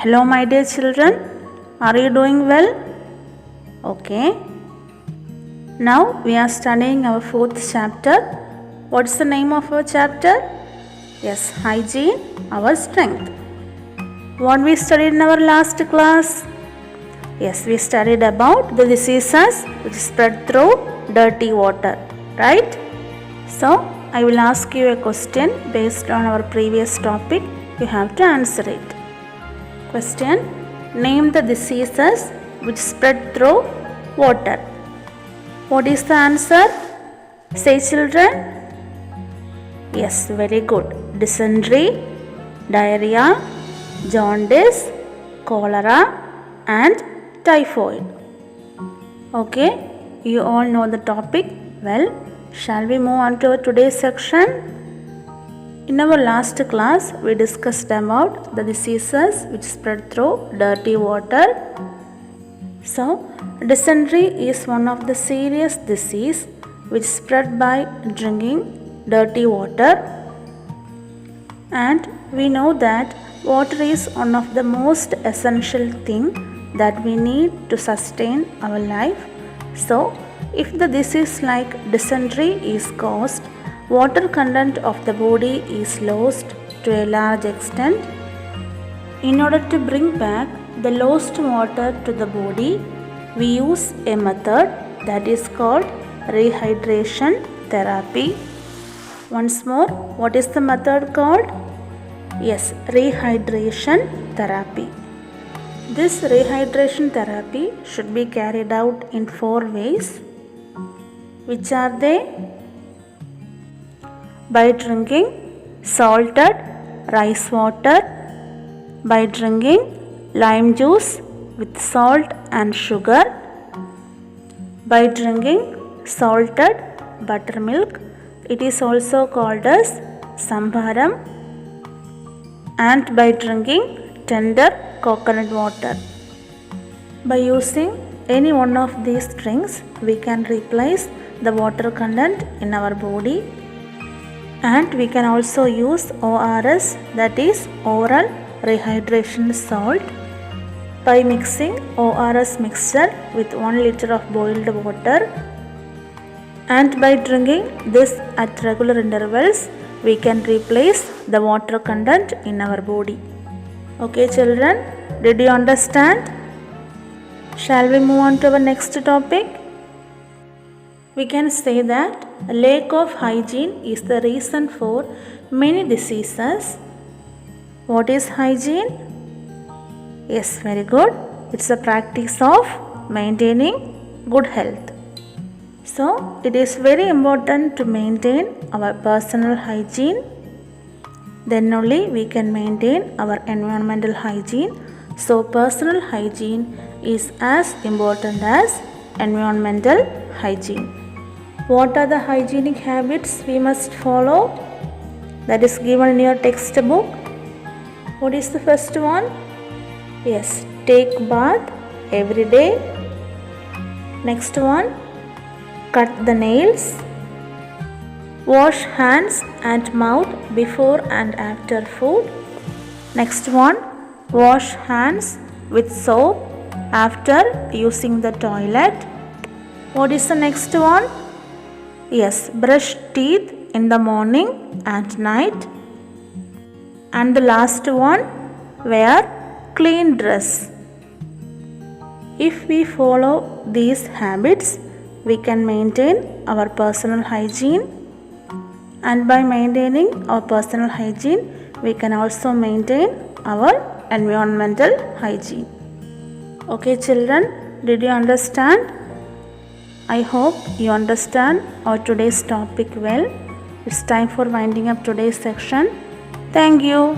Hello, my dear children. Are you doing well? Okay. Now we are studying our fourth chapter. What's the name of our chapter? Yes, hygiene, our strength. What we studied in our last class? Yes, we studied about the diseases which spread through dirty water, right? So, I will ask you a question based on our previous topic. You have to answer it. Question: name the diseases which spread through water. What is the answer? Say, children. Yes, very good. Dysentery, diarrhea, jaundice, cholera and typhoid. Okay, you all know the topic well. Shall we move on to our today's section? In our last class, we discussed about the diseases which spread through dirty water. So, dysentery is one of the serious disease which spread by drinking dirty water. And we know that water is one of the most essential thing that we need to sustain our life. So, if the disease like dysentery is caused, water content of the body is lost to a large extent. In order to bring back the lost water to the body, we use a method that is called rehydration therapy. Once more, what is the method called? Yes, rehydration therapy. This rehydration therapy should be carried out in 4 ways. Which are they? By drinking salted rice water, by drinking lime juice with salt and sugar, by drinking salted buttermilk, it is also called as sambaram, and by drinking tender coconut water. By using any one of these drinks, we can replace the water content in our body, and we can also use ORS, that is oral rehydration salt. By mixing ORS mixture with 1 liter of boiled water, and by drinking this at regular intervals, we can replace the water content in our body. Okay, children, did you understand? Shall we move on to our next topic? We can say that a lack of hygiene is the reason for many diseases. What is hygiene? Yes, very good. It's a practice of maintaining good health. So, it is very important to maintain our personal hygiene. Then only we can maintain our environmental hygiene. So, personal hygiene is as important as environmental hygiene. What are the hygienic habits we must follow? That is given in your textbook. What is the first one? Yes, take bath every day. Next one, cut the nails. Wash hands and mouth before and after food. Next one, wash hands with soap after using the toilet. What is the next one? Yes, brush teeth in the morning and night. And the last one, wear clean dress. If we follow these habits, we can maintain our personal hygiene, and by maintaining our personal hygiene, we can also maintain our environmental hygiene. Okay, children, did you understand? I hope you understand our today's topic well. It's time for winding up today's section. Thank you.